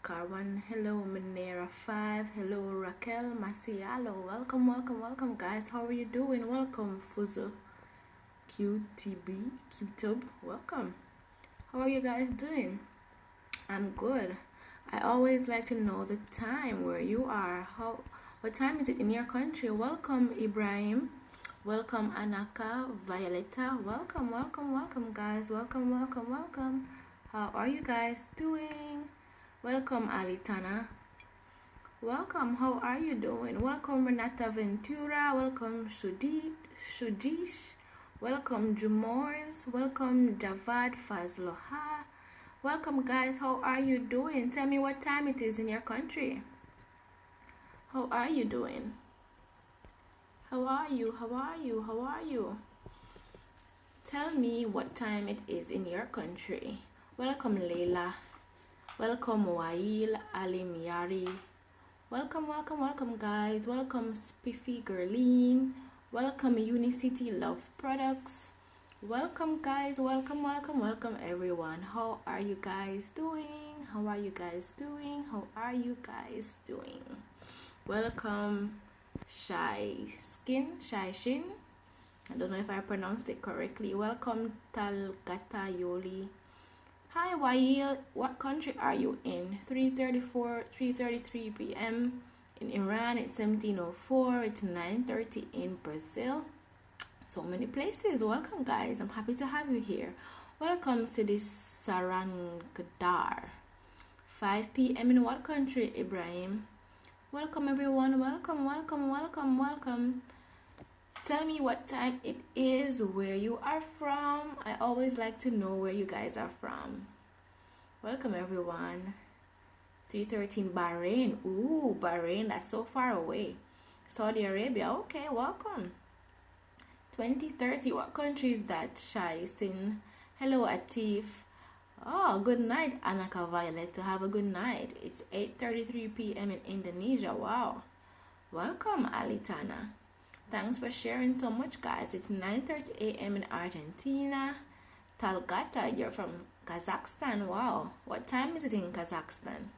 Carwan. Hello, Minera5. Hello, Raquel Masialo. Welcome, guys. How are you doing? Welcome, Fuzo QTB, QTube. Welcome. How are you guys doing? I'm good. I always like to know the time where you are. What time is it in your country? Welcome, Ibrahim. Welcome, Anaka, Violetta. Welcome, guys. Welcome. How are you guys doing? Welcome, Alitana. Welcome, how are you doing? Welcome, Renata Ventura. Welcome, Shudish. Welcome, Jumors. Welcome, Javad Fazloha. Welcome, guys. How are you doing? Tell me what time it is in your country. How are you doing? How are you? Tell me what time it is in your country. Welcome, Leila. Welcome, Wail Alimyari. Welcome, guys. Welcome, Spiffy Girleen. Welcome, Unicity Love Products. Welcome, guys. Welcome, everyone. How are you guys doing? Welcome, Shy Shin. I don't know if I pronounced it correctly. Welcome, Talgata Yoli. Hi, Wail. What country are you in? 3:33 p.m. in Iran. It's 17:04. It's 9:30 in Brazil. So many places. Welcome, guys. I'm happy to have you here. Welcome, Sidi Sarangdar. 5 p.m. in what country, Ibrahim? Welcome, everyone. Welcome. Tell me what time it is, where you are from. I always like to know where you guys are from. Welcome, everyone. 3:13 Bahrain. Ooh, Bahrain, that's so far away. Saudi Arabia. Okay, welcome. 2030. What country is that? Shaisin. Hello, Atif. Oh, good night, Anaka Violet. To have a good night. It's 8:33 p.m. in Indonesia. Wow. Welcome, Alitana. Thanks for sharing so much, guys. It's 9:30 a.m. in Argentina. Talgata, you're from Kazakhstan. Wow. What time is it in Kazakhstan?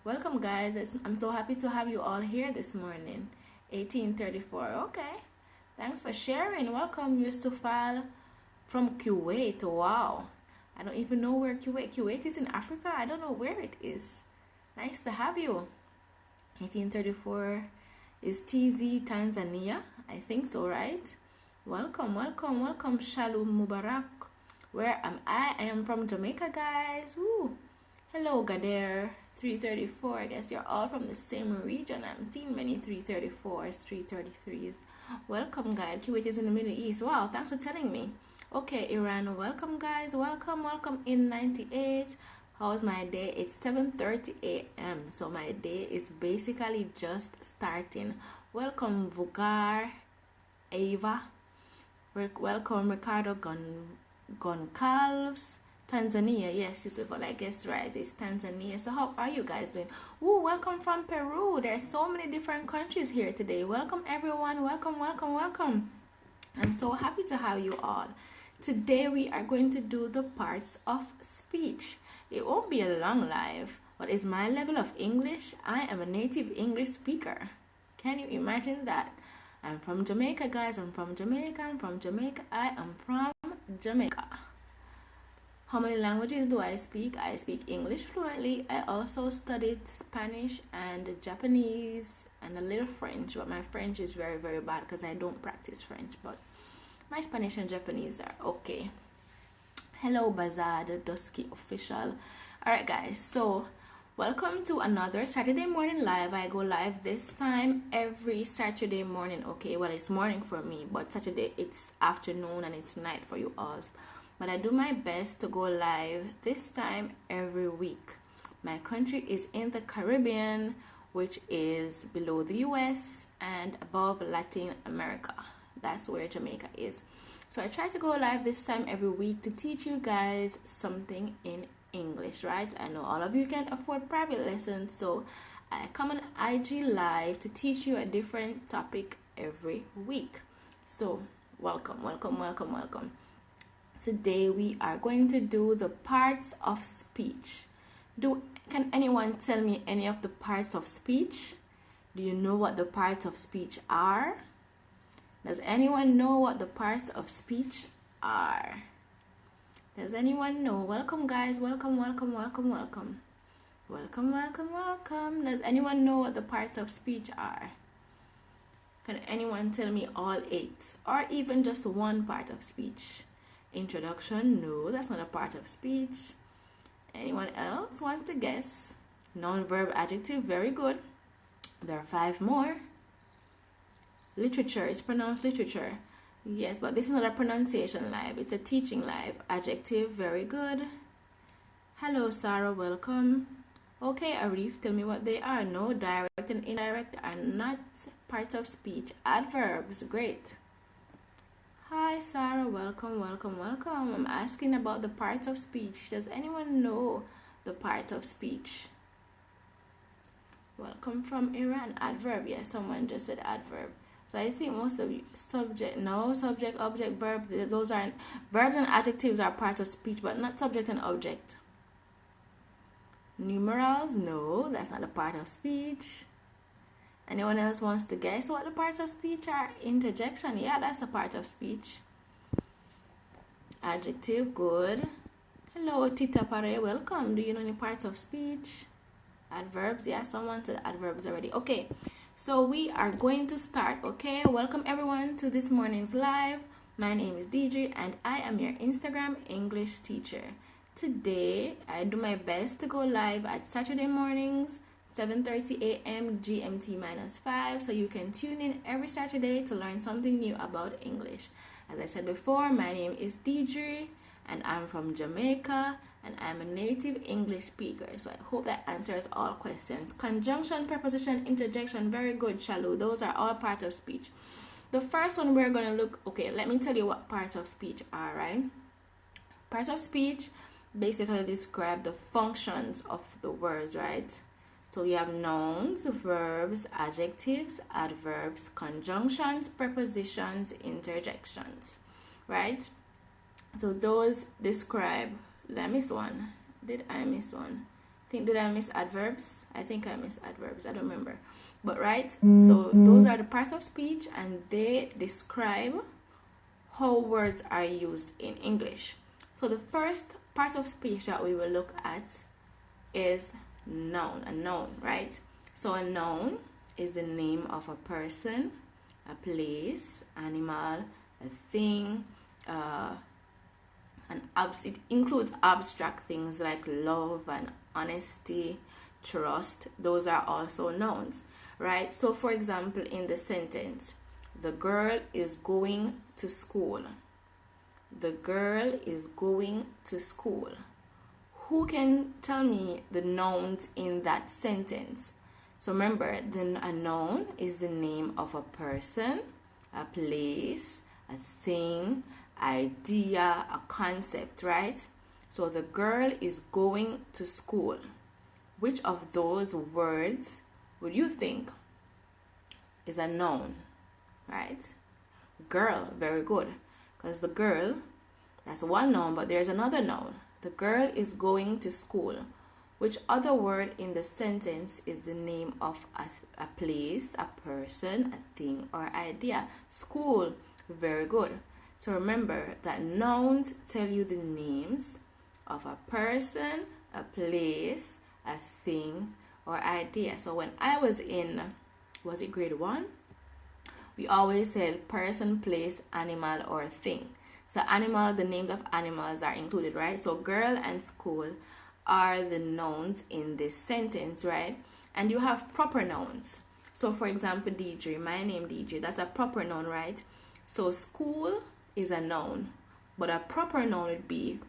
Welcome, guys. I'm so happy to have you all here this morning. 18:34. Okay. Thanks for sharing. Welcome, Yusufal from Kuwait. Wow. I don't even know where Kuwait is in Africa. I don't know where it is. Nice to have you. 18:34 is TZ Tanzania. I think so, right? Welcome, Shalom Mubarak. Where am I? I am from Jamaica, guys. Woo. Hello, Gader. 3:34. I guess you're all from the same region. I'm seeing many 3:34s, 3:33s. Welcome, guys. Kuwait is in the Middle East. Wow, thanks for telling me. Okay, Iran. Welcome, guys. Welcome in 98. How's my day? It's 7:30 a.m. So my day is basically just starting. Welcome, Vugar, Ava. Welcome, Ricardo Goncalves. Tanzania. Yes, Yusufal, I guess right. It's Tanzania. So how are you guys doing? Ooh, welcome from Peru. There's so many different countries here today. Welcome, everyone. Welcome. I'm so happy to have you all. Today we are going to do the parts of speech. It won't be a long live. What is my level of English? I am a native English speaker. Can you imagine that? I'm from Jamaica, guys. I am from Jamaica. How many languages do I speak? I speak English fluently. I also studied Spanish and Japanese and a little French, but my French is very, very bad because I don't practice French, but my Spanish and Japanese are okay. Hello, Bazad Dusky Official. Alright, guys, so welcome to another Saturday morning live. I go live this time every Saturday morning. Okay, well, it's morning for me, but Saturday it's afternoon and it's night for you all. But I do my best to go live this time every week. My country is in the Caribbean, which is below the US and above Latin America. That's where Jamaica is. So I try to go live this time every week to teach you guys something in English, right? I know all of you can't afford private lessons, so I come on IG live to teach you a different topic every week. So welcome. Today we are going to do the parts of speech. Do Can anyone tell me any of the parts of speech? Do you know what the parts of speech are? Does anyone know what the parts of speech are? Does anyone know? Welcome, guys. Welcome, welcome, welcome, welcome. Welcome, welcome, welcome. Does anyone know what the parts of speech are? Can anyone tell me all 8? Or even just one part of speech? Introduction? No, that's not a part of speech. Anyone else wants to guess? Noun, verb, adjective. Very good. There are 5 more. Literature is pronounced literature. Yes, but this is not a pronunciation live. It's a teaching live. Adjective. Very good. Hello, Sarah. Welcome. Okay, Arif, tell me what they are. No, direct and indirect are not parts of speech. Adverbs. Great. Hi, Sarah. Welcome, welcome, welcome. I'm asking about the parts of speech. Does anyone know the parts of speech? Welcome from Iran. Adverb. Yes, someone just said adverb. So I think most of you subject, no, subject, object, verb, those aren't. Verbs and adjectives are parts of speech, but not subject and object. Numerals, no, that's not a part of speech. Anyone else wants to guess what the parts of speech are? Interjection, yeah, that's a part of speech. Adjective, good. Hello, Tita Pare, welcome. Do you know any parts of speech? Adverbs, yeah, someone said adverbs already. Okay, so we are going to start, okay? Welcome everyone to this morning's live. My name is Deidre and I am your Instagram English teacher. Today, I do my best to go live at Saturday mornings, 7:30 a.m. GMT -5, so you can tune in every Saturday to learn something new about English. As I said before, my name is Deidre and I'm from Jamaica and I'm a native English speaker. So I hope that answers all questions. Conjunction, preposition, interjection, very good, Shalu. Those are all parts of speech. The first one we're going to look, okay, let me tell you what parts of speech are, right? Parts of speech basically describe the functions of the words, right? So we have nouns, verbs, adjectives, adverbs, conjunctions, prepositions, interjections, right? So those describe, did I miss one? Did I miss one? Did I miss adverbs? I think I missed adverbs, I don't remember. But right, so those are the parts of speech and they describe how words are used in English. So the first part of speech that we will look at is noun, a noun, right? So a noun is the name of a person, a place, animal, a thing, it includes abstract things like love and honesty, trust. Those are also nouns, right? So for example, in the sentence, the girl is going to school. The girl is going to school. Who can tell me the nouns in that sentence? So remember, a noun is the name of a person, a place, a thing, idea, a concept, right? So the girl is going to school. Which of those words would you think is a noun, right? Girl, very good. Because the girl, that's one noun, but there's another noun. The girl is going to school. Which other word in the sentence is the name of a place, a person, a thing, or idea? School, very good. So remember that nouns tell you the names of a person, a place, a thing, or idea. So when I was in, was it grade 1? We always said person, place, animal, or thing. So animal, the names of animals are included, right? So girl and school are the nouns in this sentence, right? And you have proper nouns. So for example, Deidre, my name Deidre, that's a proper noun, right? So school is a noun, but a proper noun would be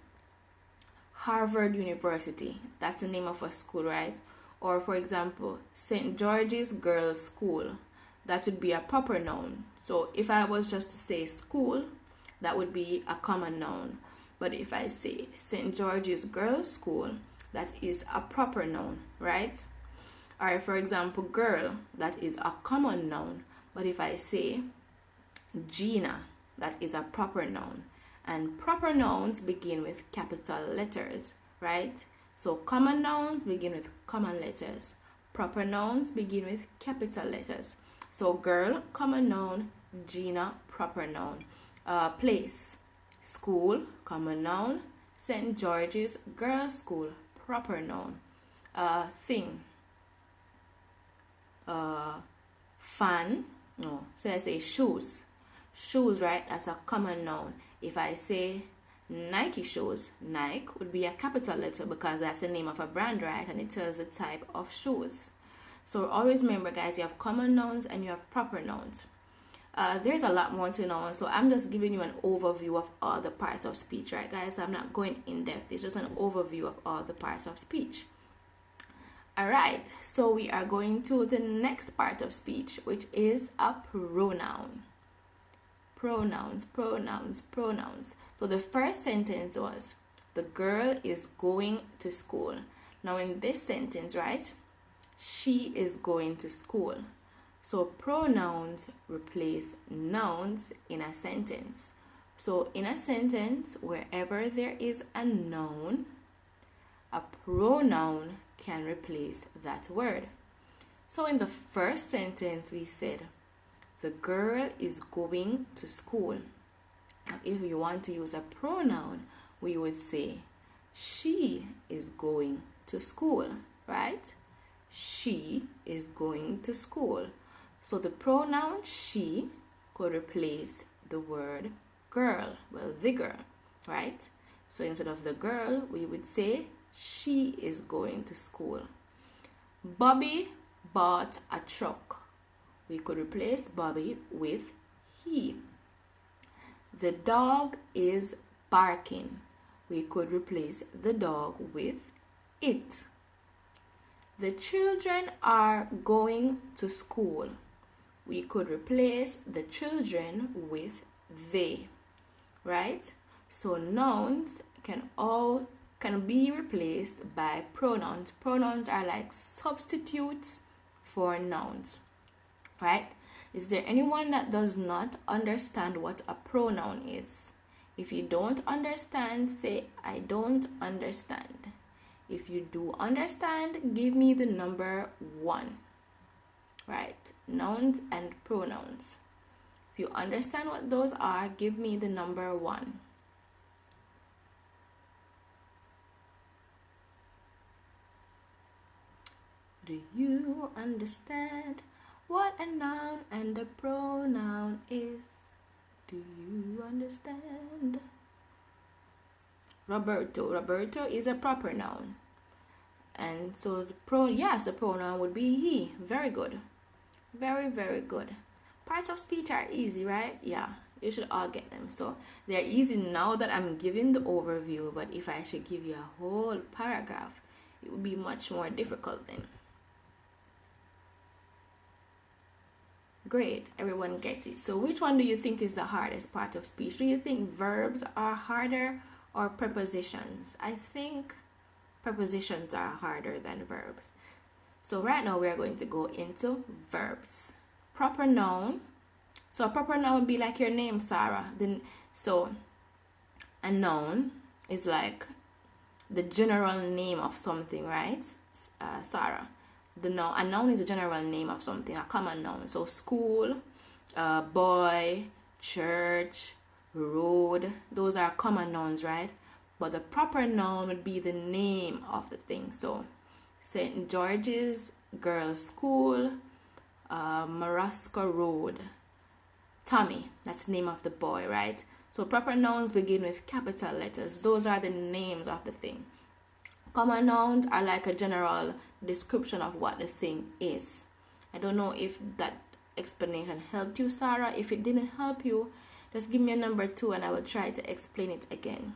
Harvard University. That's the name of a school, right? Or for example, St. George's Girls' School. That would be a proper noun. So if I was just to say school, that would be a common noun. But if I say St. George's Girls' School, that is a proper noun, right? Or for example, girl, that is a common noun. But if I say Gina, that is a proper noun. And proper nouns begin with capital letters, right? So common nouns begin with common letters. Proper nouns begin with capital letters. So girl, common noun. Gina, proper noun. Place, school, common noun. St. George's Girls' School, proper noun. Thing, fan, no, so I say shoes. Shoes, right? That's a common noun. If I say Nike shoes, Nike would be a capital letter because that's the name of a brand, right? And it tells the type of shoes. So always remember, guys, you have common nouns and you have proper nouns. There's a lot more to nouns, so I'm just giving you an overview of all the parts of speech, right, guys? I'm not going in depth. It's just an overview of all the parts of speech. Alright, so we are going to the next part of speech, which is a pronoun. Pronouns, pronouns, pronouns. So the first sentence was, the girl is going to school. Now in this sentence, right, she is going to school. So pronouns replace nouns in a sentence. So in a sentence, wherever there is a noun, a pronoun can replace that word. So in the first sentence, we said, the girl is going to school. Now, if you want to use a pronoun, we would say, she is going to school, right? She is going to school. So the pronoun she could replace the word girl, well, the girl, right? So instead of the girl, we would say she is going to school. Bobby bought a truck. We could replace Bobby with he. The dog is barking. We could replace the dog with it. The children are going to school. We could replace the children with they, right? So nouns can be replaced by pronouns. Pronouns are like substitutes for nouns, right? Is there anyone that does not understand what a pronoun is? If you don't understand, say, I don't understand. If you do understand, give me the number 1, right? Nouns and pronouns. If you understand what those are, give me the number 1. Do you understand what a noun and a pronoun is? Do you understand? Roberto. Roberto is a proper noun. And so the pronoun would be he. Very good. Very, very good. Parts of speech are easy, right? Yeah, you should all get them. So they're easy now that I'm giving the overview, but if I should give you a whole paragraph, it would be much more difficult then. Great, everyone gets it. So which one do you think is the hardest part of speech? Do you think verbs are harder or prepositions? I think prepositions are harder than verbs. So right now we are going to go into verbs. Proper noun. So a proper noun would be like your name, Sarah. So a noun is like the general name of something, right? Sarah. A noun is a general name of something, a common noun. So school, boy, church, road, those are common nouns, right? But the proper noun would be the name of the thing. So St. George's Girls' School, Marasco Road, Tommy, that's the name of the boy, right? So proper nouns begin with capital letters. Those are the names of the thing. Common nouns are like a general description of what the thing is. I don't know if that explanation helped you, Sarah. If it didn't help you, just give me a number 2 and I will try to explain it again.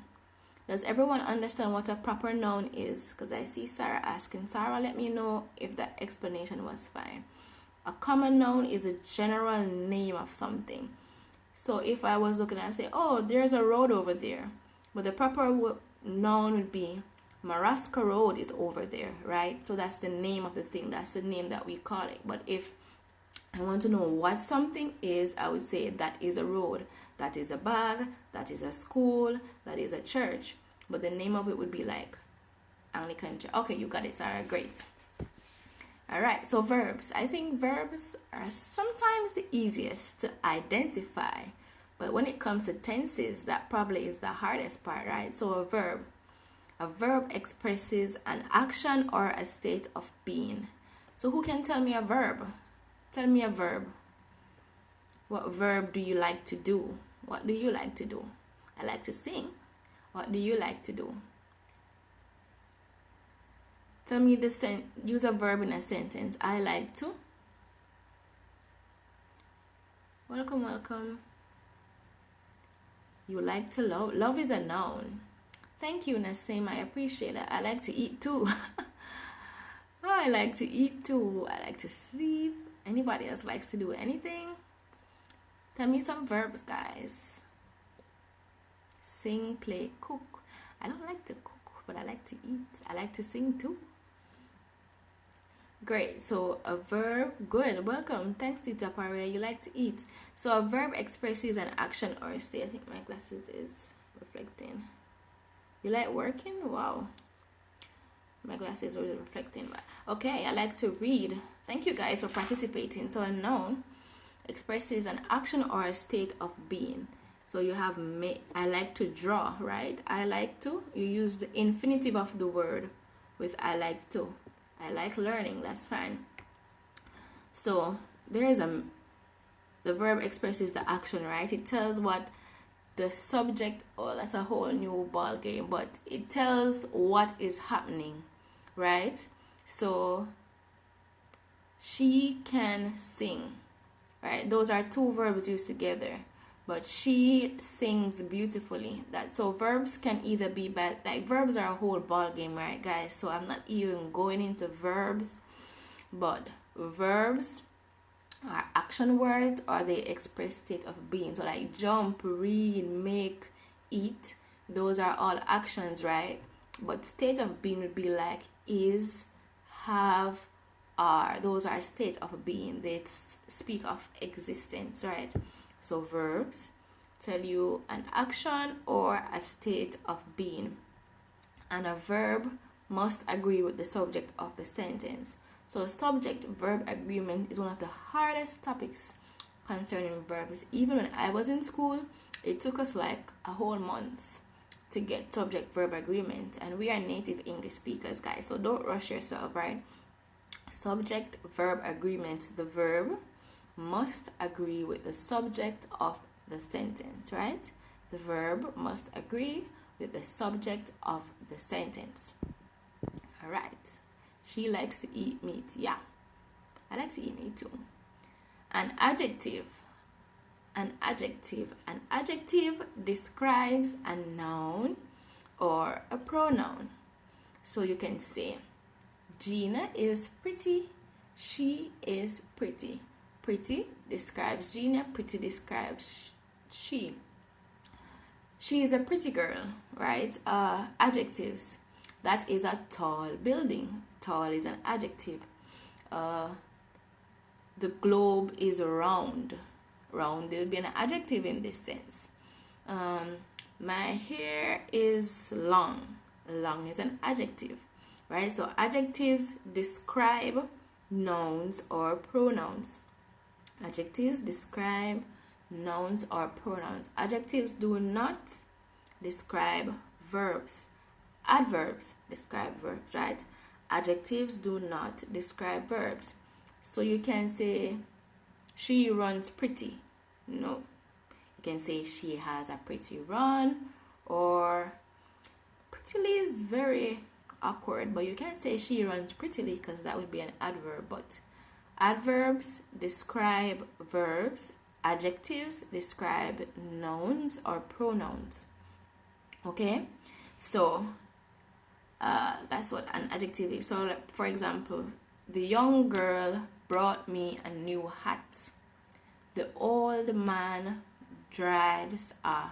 Does everyone understand what a proper noun is? Because I see Sarah asking. Sarah, let me know if that explanation was fine. A common noun is a general name of something. So if I was looking and say, oh, there's a road over there, but the proper noun would be Marasco Road is over there, right? So that's the name of the thing. That's the name that we call it. But if I want to know what something is, I would say that is a road, that is a bag, that is a school, that is a church. But the name of it would be like Anglican Church. Okay, you got it, Sarah. Great. All right, so verbs. I think verbs are sometimes the easiest to identify, but when it comes to tenses, that probably is the hardest part, right? So a verb expresses an action or a state of being. So who can tell me a verb? Tell me a verb. What verb do you like to do? What do you like to do? I like to sing. What do you like to do? Tell me use a verb in a sentence. I like to. Welcome, welcome. You like to love. Love is a noun. Thank you, Nassim. I appreciate it. I like to eat too. I like to eat too. I like to sleep. Anybody else likes to do anything? Tell me some verbs, guys. Sing, play, cook. I don't like to cook, but I like to eat. I like to sing too. Great. So a verb, good. Welcome. Thanks, Tita Paria. You like to eat. So a verb expresses an action or a state. I think my glasses is reflecting. You like working? Wow. My glasses were reflecting. But okay, I like to read. Thank you guys for participating. So a noun expresses an action or a state of being. So you have I like to draw, right? I like to. You use the infinitive of the word with I like to. I like learning. That's fine. So there is the verb expresses the action, right? It tells what the subject, oh, that's a whole new ball game, but it tells what is happening, right? So she can sing, right? Those are two verbs used together, but she sings beautifully. So verbs can either be bad, like verbs are a whole ball game, right, guys? So I'm not even going into verbs, but verbs are action words or they express state of being. So like jump, read, make, eat, those are all actions, right? But state of being would be like is, have, are. Those are state of being. They speak of existence, right? So verbs tell you an action or a state of being, and a verb must agree with the subject of the sentence. So subject-verb agreement is one of the hardest topics concerning verbs. Even when I was in school, it took us like a whole month to get subject-verb agreement, and we are native English speakers, guys, so don't rush yourself, right? Subject-verb agreement, the verb must agree with the subject of the sentence, right? The verb must agree with the subject of the sentence. All right. She likes to eat meat. Yeah, I like to eat meat too. An adjective. An adjective. An adjective describes a noun or a pronoun. So you can say, Gina is pretty. She is pretty. Pretty describes Gina. Pretty describes she. She is a pretty girl, right? Adjectives. That is a tall building. Tall is an adjective. The globe is round. Round will be an adjective in this sense. My hair is long. Long is an adjective, right? So adjectives describe nouns or pronouns. Adjectives describe nouns or pronouns. Adjectives do not describe verbs. Adverbs describe verbs, right? Adjectives do not describe verbs. So you can say, she runs pretty. No. You can say, she has a pretty run, or prettily is very awkward, but you can't say she runs prettily because that would be an adverb. But adverbs describe verbs. Adjectives describe nouns or pronouns. Okay? So that's what an adjective is. So for example, the young girl brought me a new hat. The old man drives a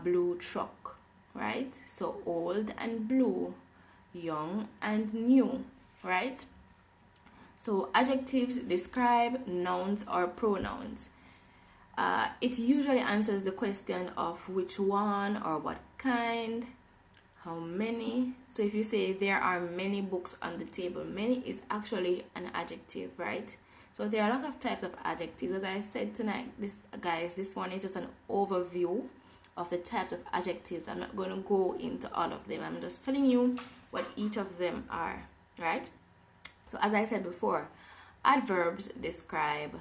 blue truck, right? So old and blue, young and new, right? So adjectives describe nouns or pronouns. It usually answers the question of which one or what kind. How many? So if you say there are many books on the table, many is actually an adjective, right? So there are a lot of types of adjectives. As I said tonight, this one is just an overview of the types of adjectives. I'm not going to go into all of them. I'm just telling you what each of them are, right? So as I said before, adverbs describe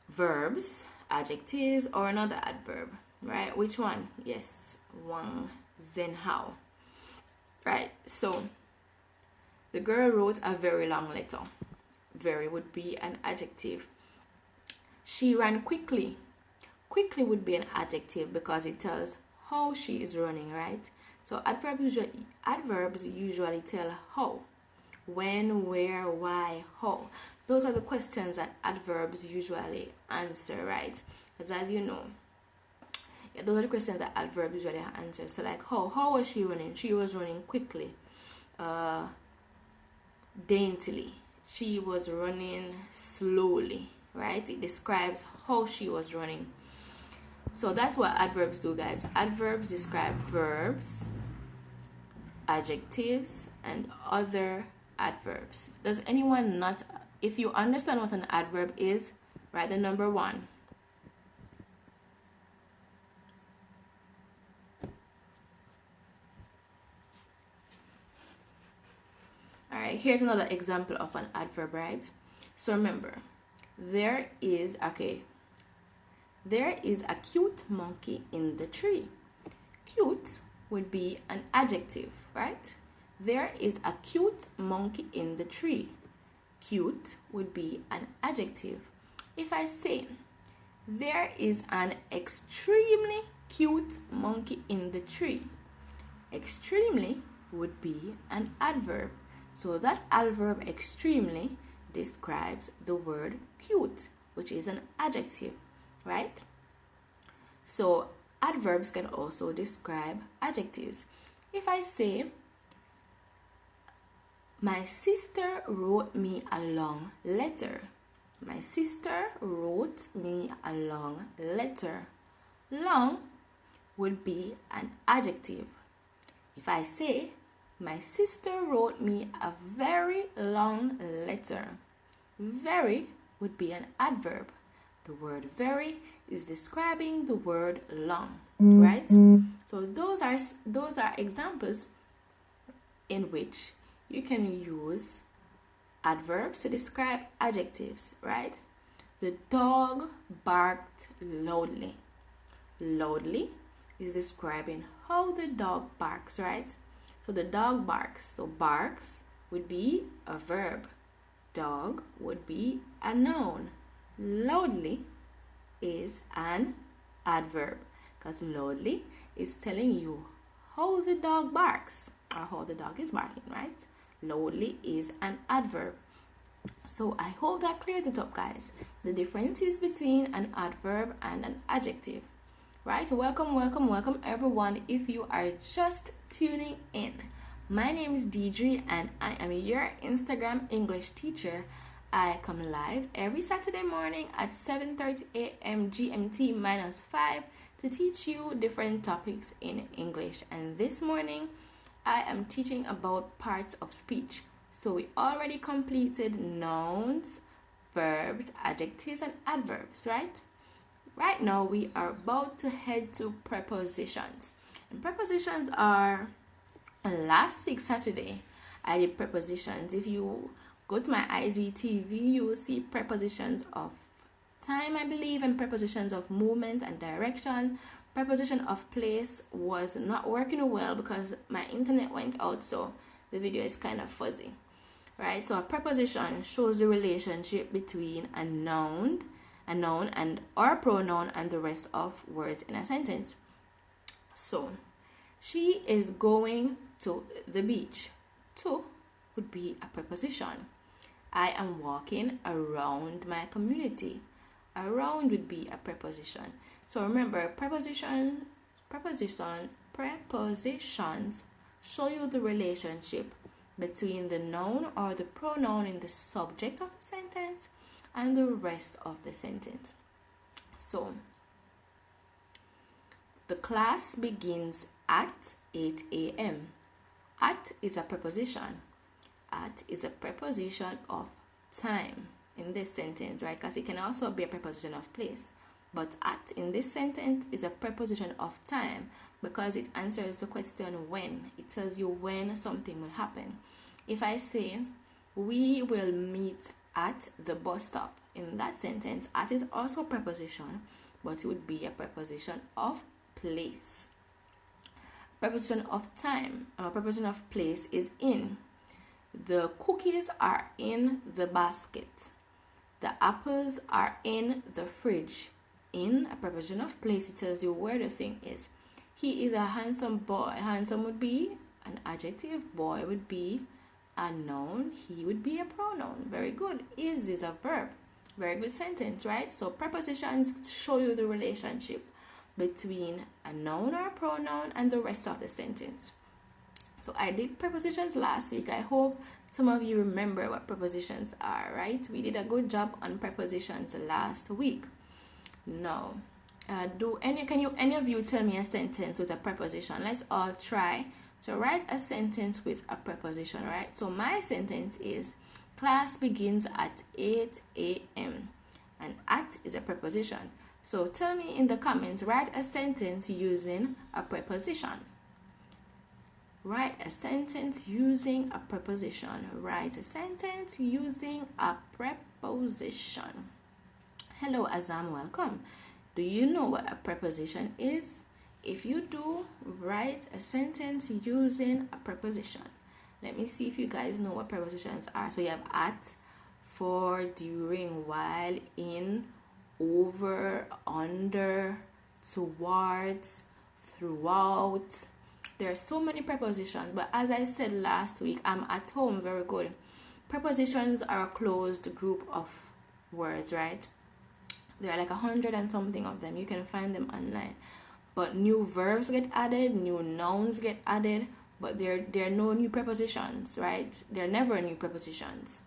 verbs, adjectives, or another adverb, right? Which one? Yes, one, then how, right? So the girl wrote a very long letter. Very would be an adjective. She ran quickly. Quickly would be an adjective because it tells how she is running, right? So adverbs usually tell how, when, where, why, how. Those are the questions that adverbs usually answer, right? As you know, yeah, those are the questions that adverbs usually answer. So like how was she running? She was running quickly, daintily. She was running slowly, right? It describes how she was running. So that's what adverbs do, guys. Adverbs describe verbs, adjectives, and other adverbs. Does anyone not, if you understand what an adverb is, write the number 1. Alright, here's another example of an adverb, right? So remember, there is a cute monkey in the tree. Cute would be an adjective, right? There is a cute monkey in the tree. Cute would be an adjective. If I say, there is an extremely cute monkey in the tree, extremely would be an adverb. So that adverb extremely describes the word cute, which is an adjective, right? So adverbs can also describe adjectives. If I say, my sister wrote me a long letter. My sister wrote me a long letter. Long would be an adjective. If I say, my sister wrote me a very long letter, very would be an adverb. The word very is describing the word long, right? So those are examples in which you can use adverbs to describe adjectives, right? The dog barked loudly. Loudly is describing how the dog barks, right? So the dog barks. So barks would be a verb. Dog would be a noun. Loudly is an adverb because loudly is telling you how the dog barks or how the dog is barking, right? Loudly is an adverb. So I hope that clears it up, guys. The differences between an adverb and an adjective, right? Welcome everyone. If you are just tuning in, my name is Deidre and I am your Instagram English teacher. I come live every Saturday morning at 7:30 a.m. GMT -5 to teach you different topics in English. And this morning I am teaching about parts of speech. So we already completed nouns, verbs, adjectives, and adverbs, right? Right now we are about to head to prepositions. And prepositions are, last week Saturday I did prepositions. If you go to my IGTV, you will see prepositions of time, I believe, and prepositions of movement and direction. Preposition of place was not working well because my internet went out, so the video is kind of fuzzy, right? So a preposition shows the relationship between a noun and or pronoun and the rest of words in a sentence. So she is going to the beach. To would be a preposition. I am walking around my community. Around would be a preposition. So remember, prepositions show you the relationship between the noun or the pronoun in the subject of the sentence and the rest of the sentence. So the class begins at 8 a.m. At is a preposition. At is a preposition of time in this sentence, right? Because it can also be a preposition of place. But at in this sentence is a preposition of time because it answers the question when. It tells you when something will happen. If I say, we will meet at the bus stop, in that sentence, at is also a preposition, but it would be a preposition of place. Preposition of time, or preposition of place is in. The cookies are in the basket. The apples are in the fridge. In, a preposition of place, it tells you where the thing is. He is a handsome boy. Handsome would be an adjective. Boy would be a noun. He would be a pronoun. Very good. Is a verb. Very good sentence, right? So prepositions show you the relationship between a noun or a pronoun and the rest of the sentence. So I did prepositions last week. I hope some of you remember what prepositions are, right? We did a good job on prepositions last week. Now, can any of you tell me a sentence with a preposition? Let's all try to write a sentence with a preposition, right? So my sentence is, class begins at 8 a.m. and at is a preposition. So tell me in the comments, write a sentence using a preposition. Write a sentence using a preposition. Write a sentence using a preposition. Hello, Azam, welcome. Do you know what a preposition is? If you do, write a sentence using a preposition. Let me see if you guys know what prepositions are. So you have at, for, during, while, in, over, under, towards, throughout. There are so many prepositions, but as I said last week, I'm at home. Very good. Prepositions are a closed group of words, right? There are like 100 and something of them. You can find them online. But new verbs get added, new nouns get added, but there are no new prepositions, right? There are never new prepositions.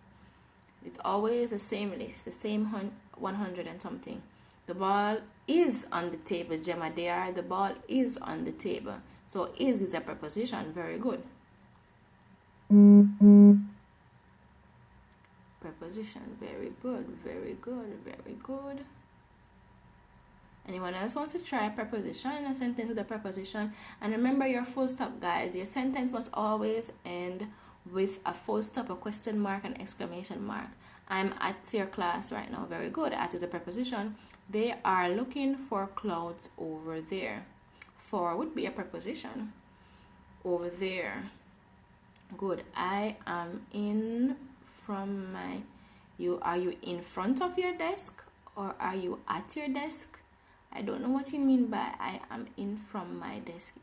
It's always the same list, the same 100 and something. The ball is on the table, Gemma. The ball is on the table. So is a preposition. Very good. Preposition. Very good. Very good. Very good. Anyone else wants to try a preposition, a sentence with a preposition? And remember your full stop, guys. Your sentence must always end with a full stop, a question mark, an exclamation mark. I'm at your class right now. Very good. At is a preposition. They are looking for clouds over there. For would be a preposition. Over there. Good. I am in from my... Are you in front of your desk or are you at your desk? I don't know what you mean by I am in from my desk.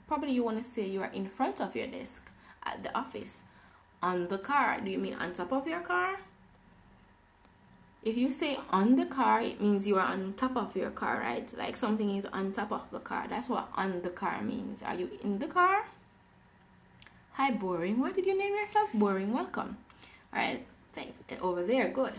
Probably you want to say you are in front of your desk at the office. On the car, do you mean on top of your car? If you say on the car, it means you are on top of your car, right? Like something is on top of the car. That's what on the car means. Are you in the car? Hi, Boring. Why did you name yourself Boring? Welcome. All right, over there, good.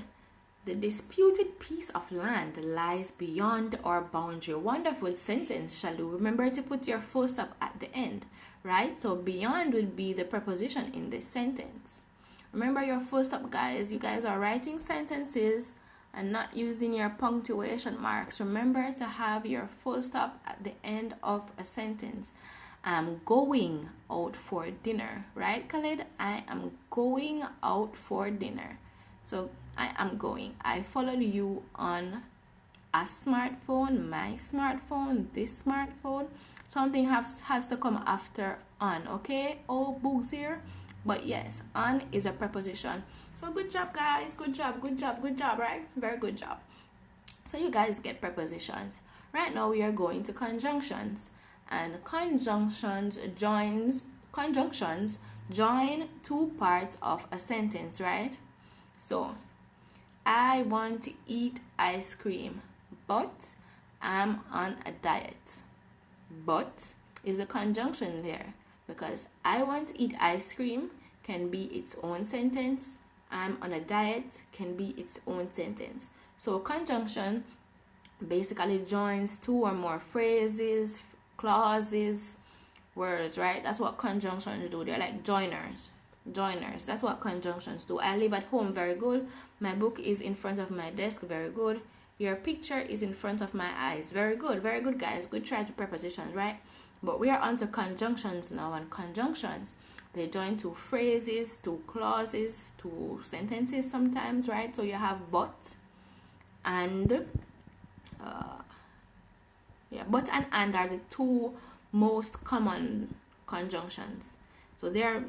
The disputed piece of land lies beyond our boundary. Wonderful sentence, Shalu. Remember to put your full stop at the end, right? So beyond would be the preposition in this sentence. Remember your full stop, guys. You guys are writing sentences and not using your punctuation marks. Remember to have your full stop at the end of a sentence. I'm going out for dinner, right, Khalid? I am going out for dinner. So I am going. I followed you on a smartphone, my smartphone, this smartphone. Something has to come after on, okay? Oh, books here. But yes, on is a preposition. So good job, guys. Good job, good job, good job, right? Very good job. So you guys get prepositions. Right now we are going to conjunctions. And conjunctions join two parts of a sentence, right? So, I want to eat ice cream, but I'm on a diet. But is a conjunction there because I want to eat ice cream can be its own sentence. I'm on a diet can be its own sentence. So conjunction basically joins two or more phrases, clauses, words, right? That's what conjunctions do. They're like joiners. That's what conjunctions do. I live at home. Very good. My book is in front of my desk. Very good. Your picture is in front of my eyes. Very good. Very good, guys. Good try to prepositions, right? But we are on to conjunctions now. And conjunctions, they join to phrases, to clauses, to sentences sometimes, right? So you have but and but and are the two most common conjunctions. So there are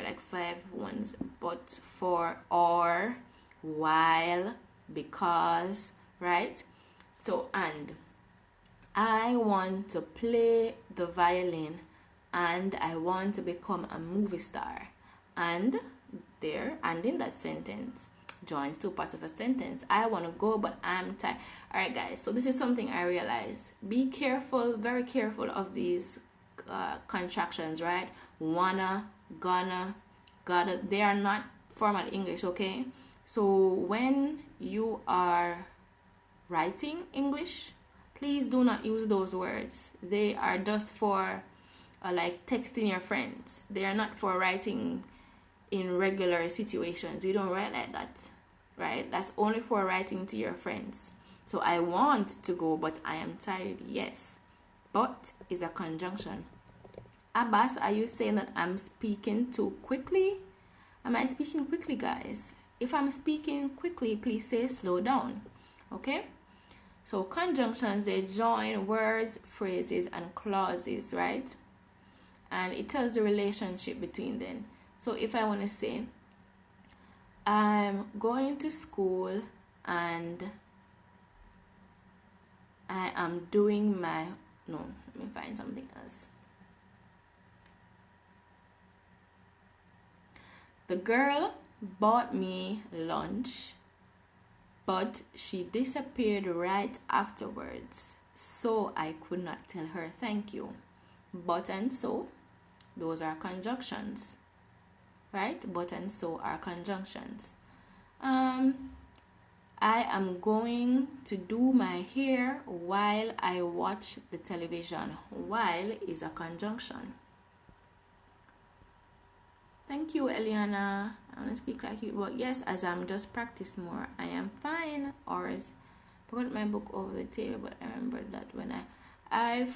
like 5 ones: but, for, or, while, because, right? So and I want to play the violin and I want to become a movie star. And there, and in that sentence joins two parts of a sentence. I want to go, but I'm tired. All right, guys, so this is something I realized. Be careful, very careful of these contractions, right? Wanna, gonna, gotta. They are not formal English, okay? So when you are writing English, please do not use those words. They are just for like texting your friends. They are not for writing in regular situations. You don't write like that, right? That's only for writing to your friends. So I want to go, but I am tired. Yes, but is a conjunction. Abbas, are you saying that I'm speaking too quickly? Am I speaking quickly, guys? If I'm speaking quickly, please say slow down. Okay? So conjunctions, they join words, phrases, and clauses, right? And it tells the relationship between them. So if I want to say, I'm going to school and I am doing my... No, let me find something else. The girl bought me lunch, but she disappeared right afterwards, so I could not tell her thank you. But and so, those are conjunctions, right? But and so are conjunctions. I am going to do my hair while I watch the television. While is a conjunction. Thank you, Eliana. I want to speak like you. But yes, as I'm just practice more. I am fine. Or I forgot my book over the table, but I remember that when I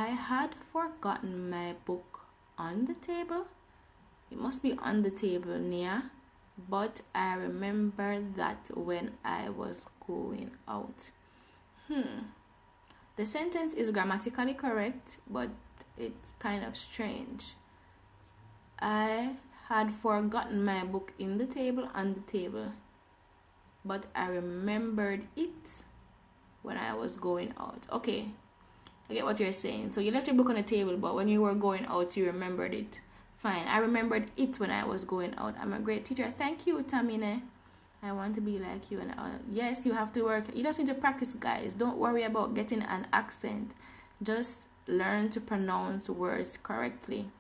had forgotten my book on the table. It must be on the table near. But I remember that when I was going out. The sentence is grammatically correct, but it's kind of strange. I had forgotten my book on the table, but I remembered it when I was going out. Okay, I get what you're saying. So you left your book on the table, but when you were going out, you remembered it. Fine, I remembered it when I was going out. I'm a great teacher. Thank you, Tamine. I want to be like you. And yes, you have to work. You just need to practice, guys. Don't worry about getting an accent. Just learn to pronounce words correctly.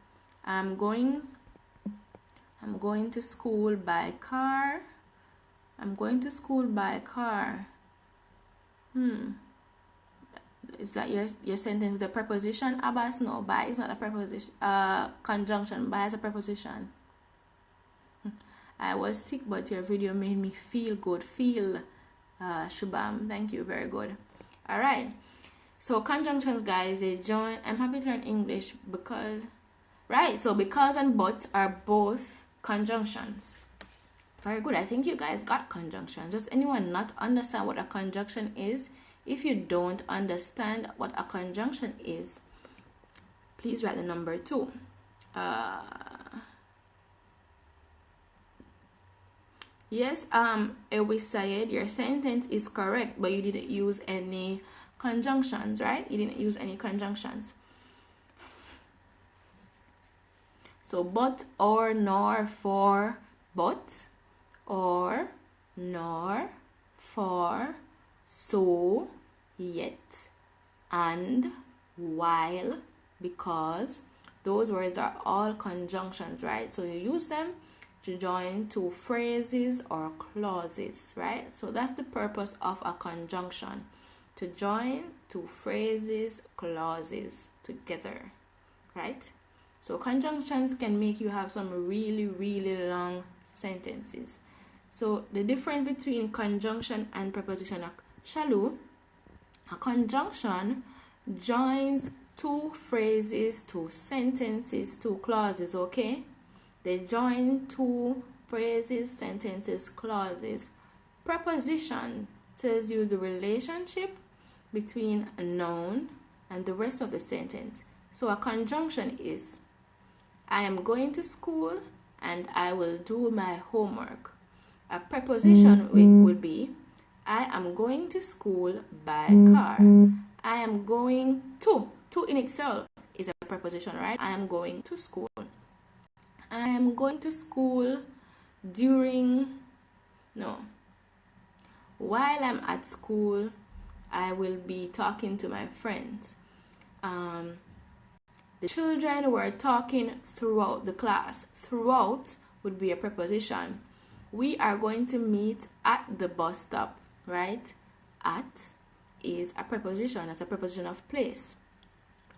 I'm going to school by car. I'm going to school by car. Is that your sentence with a preposition? Abbas, no. By is not a preposition. Conjunction. By is a preposition. I was sick, but your video made me feel good. Feel, Shubham. Thank you. Very good. All right. So conjunctions, guys, they join. I'm happy to learn English because, right? So because and but are both conjunctions. Very good. I think you guys got conjunctions. Does anyone not understand what a conjunction is? If you don't understand what a conjunction is, please write the number 2. Yes, Ewisayed, your sentence is correct, but you didn't use any conjunctions, right? You didn't use any conjunctions. So, but, or, nor, for, but, or, nor, for, so, yet, and, while, because. Those words are all conjunctions, right? So you use them to join two phrases or clauses, right? So that's the purpose of a conjunction. to join two phrases, clauses together, right? So conjunctions can make you have some really, really long sentences. So the difference between conjunction and preposition, Shalu, a conjunction joins two phrases, two sentences, two clauses, okay? They join two phrases, sentences, clauses. Preposition tells you the relationship between a noun and the rest of the sentence. So a conjunction is, I am going to school and I will do my homework. A preposition would be, I am going to school by car. I am going to. To in itself is a preposition, right? I am going to school. I am going to school while I'm at school, I will be talking to my friends. The children were talking throughout the class. Throughout would be a preposition. We are going to meet at the bus stop, right? At is a preposition. That's a preposition of place.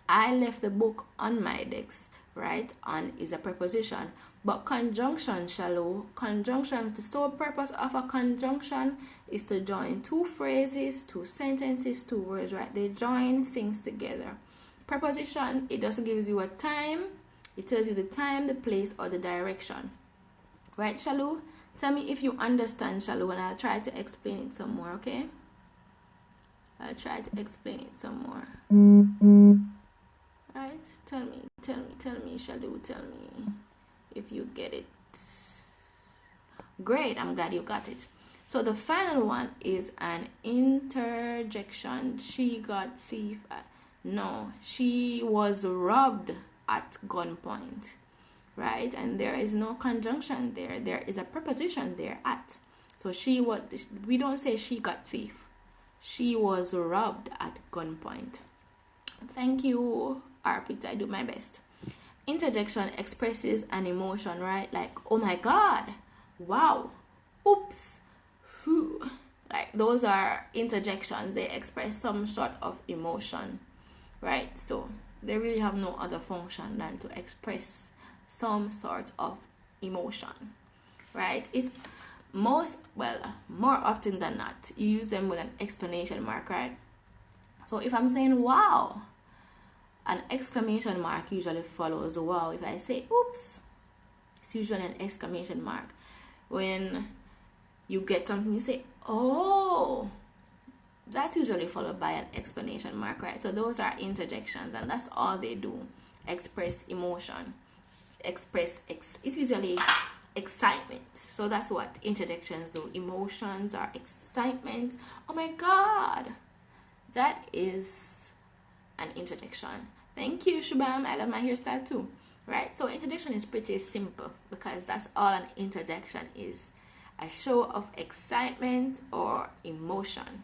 I left the book on my desk, right? On is a preposition. But conjunction, Shallow, conjunctions, the sole purpose of a conjunction is to join two phrases, two sentences, two words, right? They join things together. Preposition, it just gives you a time. It tells you the time, the place, or the direction. Right, Shallow? Tell me if you understand, Shallow, and I'll try to explain it some more, okay? I'll try to explain it some more. Right? Tell me, Shallow, tell me if you get it. Great, I'm glad you got it. So the final one is an interjection. She got thief. No, she was robbed at gunpoint. Right? And there is no conjunction there. There is a preposition there, at. So we don't say she got thief. She was robbed at gunpoint. Thank you, Arpit. I do my best. Interjection expresses an emotion, right? Like, oh my God, wow, oops, phew. Like, those are interjections. They express some sort of emotion, right? So they really have no other function than to express some sort of emotion, right? It's more often than not, you use them with an exclamation mark, right? So if I'm saying wow, an exclamation mark usually follows wow. If I say oops, it's usually an exclamation mark. When you get something, you say oh, that's usually followed by an exclamation mark, right? So those are interjections, and that's all they do. Express emotion. It's usually excitement. So that's what interjections do. Emotions are excitement. Oh my God, that is an interjection. Thank you, Shubham. I love my hairstyle too. Right? So interjection is pretty simple because that's all an interjection is. A show of excitement or emotion.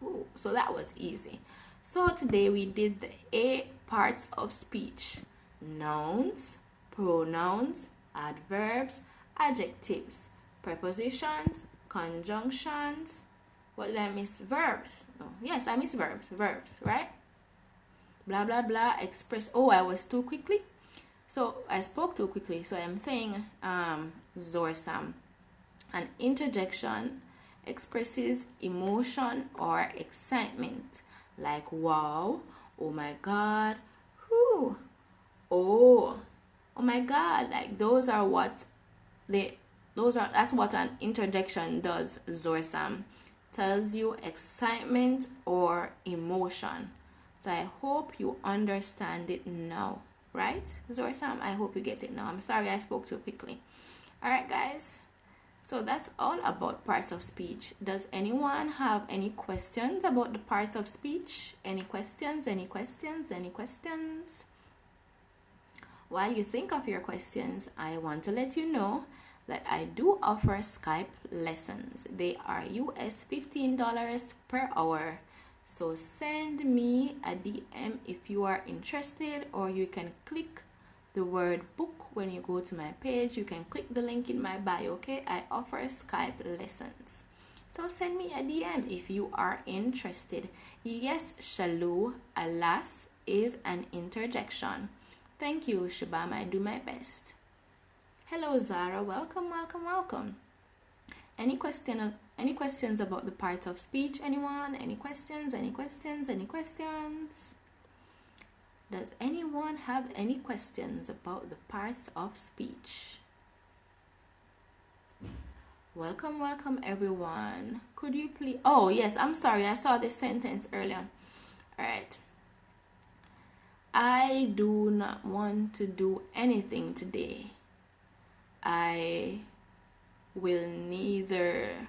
Ooh, so that was easy. So today we did the 8 parts of speech. Nouns, pronouns, adverbs, adjectives, prepositions, conjunctions. What did I miss? Verbs. Oh, yes, I missed verbs. Verbs, right? Blah, blah, blah. Express. Oh, I was too quickly. So I spoke too quickly. So I'm saying Zorsam. An interjection expresses emotion or excitement. Like wow, oh my God, whoo, oh my God. Like that's what an interjection does. Zorsam tells you excitement or emotion. So I hope you understand it now, right? Zorsam, I hope you get it now. I'm sorry I spoke too quickly. All right, guys. So that's all about parts of speech. Does anyone have any questions about the parts of speech? Any questions? Any questions? Any questions? While you think of your questions, I want to let you know that I do offer Skype lessons. They are US $15 per hour. So send me a DM if you are interested, or you can click the word book when you go to my page. You can click the link in my bio, okay? I offer Skype lessons. So send me a DM if you are interested. Yes, Shalou, alas is an interjection. Thank you, Shabam. I do my best. Hello, Zara. Welcome, welcome, welcome. Any questions about the parts of speech? Anyone? Any questions? Any questions? Any questions? Does anyone have any questions about the parts of speech? Welcome, welcome, everyone. Could you please... Oh, yes, I'm sorry. I saw this sentence earlier. All right. I do not want to do anything today. I will neither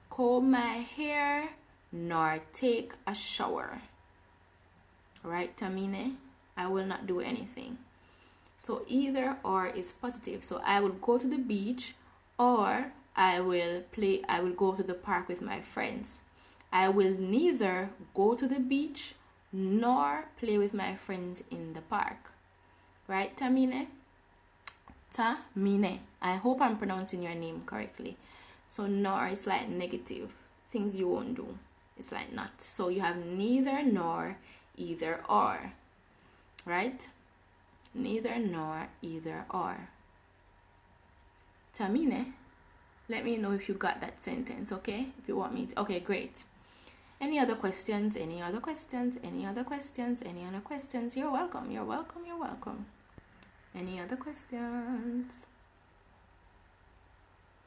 comb my hair nor take a shower. Right, Tamine? I will not do anything. So either or is positive. So I will go to the beach, or I will go to the park with my friends. I will neither go to the beach nor play with my friends in the park. Right, Tamine? Tamine. I hope I'm pronouncing your name correctly. So nor is like negative. Things you won't do. It's like not. So you have neither nor, either or. Right? Neither nor, either or. Tamine, let me know if you got that sentence, okay? If you want me to. Okay, great. Any other questions? Any other questions? Any other questions? Any other questions? You're welcome. You're welcome. You're welcome. Any other questions?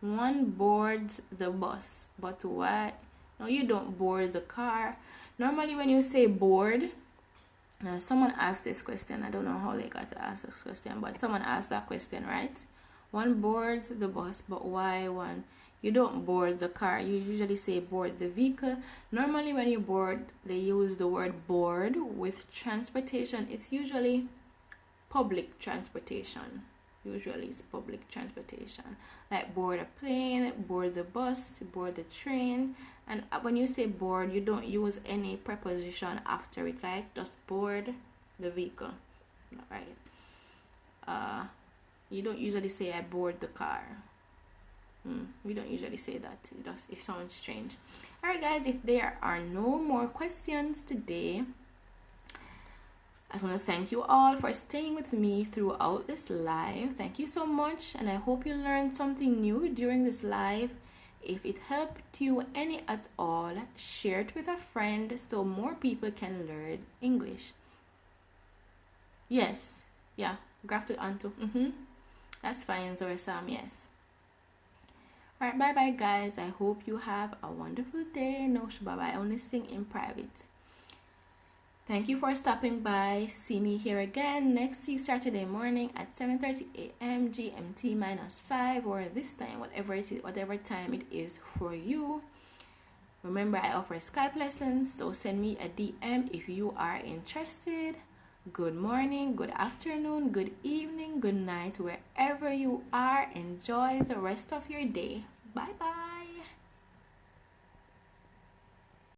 One boards the bus, but why? No, you don't board the car. Normally when you say board, someone asked this question. I don't know how they got to ask this question, but someone asked that question, right? One boards the bus, but why one? You don't board the car. You usually say board the vehicle. Normally when you board, they use the word board. With transportation, it's usually public transportation. Usually it's public transportation. Like board a plane, board the bus, board the train. And when you say board, you don't use any preposition after it, like just board the vehicle. Right? You don't usually say I board the car. We don't usually say that. It sounds strange. Alright guys, if there are no more questions today, I just want to thank you all for staying with me throughout this live. Thank you so much, and I hope you learned something new during this live. If it helped you any at all, share it with a friend so more people can learn English. Yes, yeah, grafted onto. That's fine, Zora Sam, yes. Alright, bye-bye guys. I hope you have a wonderful day. No, bye-bye. I only sing in private. Thank you for stopping by. See me here again next week, Saturday morning at 7:30 a.m. GMT -5, or this time, whatever time it is for you. Remember, I offer Skype lessons, so send me a DM if you are interested. Good morning, good afternoon, good evening, good night, wherever you are. Enjoy the rest of your day. Bye-bye.